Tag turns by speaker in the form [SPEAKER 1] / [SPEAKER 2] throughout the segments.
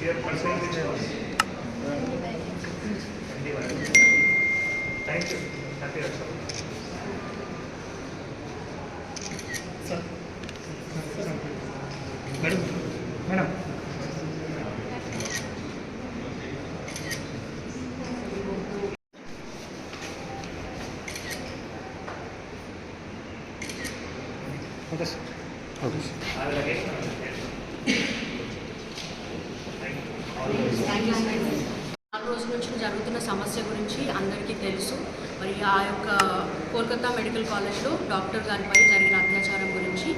[SPEAKER 1] your personal details. Thank you. Happy Raksha. Sir. Madam. Okay, sir. Okay, sir. I will again.
[SPEAKER 2] Thank you sir. 4 రోజుల నుంచి జరుగుతున్న సమస్య గురించి అందరికీ తెలుసు. మరి ఆ యొక్క కోల్కతా మెడికల్ కాలేజ్లో డాక్టర్ గారిపై జరిగిన అత్యాచారం గురించి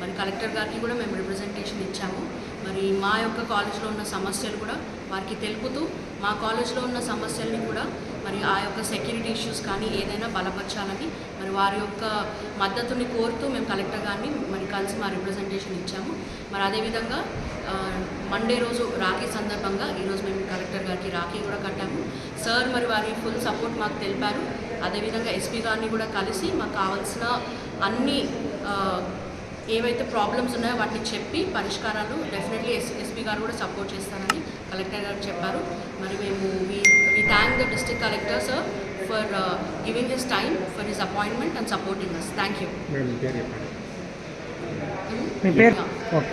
[SPEAKER 2] మరి కలెక్టర్ గారికి కూడా మేము రిప్రజెంటేషన్ ఇచ్చాము. మరి మా యొక్క కాలేజ్లో ఉన్న సమస్యలు కూడా వారికి తెలుపుతూ మా కాలేజ్లో ఉన్న సమస్యల్ని కూడా మరి ఆ యొక్క సెక్యూరిటీ ఇష్యూస్ కానీ ఏదైనా బలపరచాలని మరి వారి యొక్క మద్దతుని కోరుతూ మేము కలెక్టర్ గారిని మరి కలిసి మా రిప్రజెంటేషన్ ఇచ్చాము. మరి అదేవిధంగా మండే రోజు రాఖీ సందర్భంగా ఈరోజు మేము కలెక్టర్ గారికి రాఖీ కూడా కట్టాము. సార్ మరి వారి ఫుల్ సపోర్ట్ మాకు తెలిపారు. అదేవిధంగా ఎస్పీ గారిని కూడా కలిసి మాకు కావాల్సిన అన్ని ఏవైతే ప్రాబ్లమ్స్ ఉన్నాయో వాటిని చెప్పి పరిష్కారాలు డెఫినెట్లీ ఎస్పీ గారు కూడా సపోర్ట్ చేస్తారని కలెక్టర్ గారు చెప్పారు. మరి మేము we thank the district collector sir for giving his time for his appointment and supporting us. Thank you.
[SPEAKER 1] మీ పేరు? ఓకే.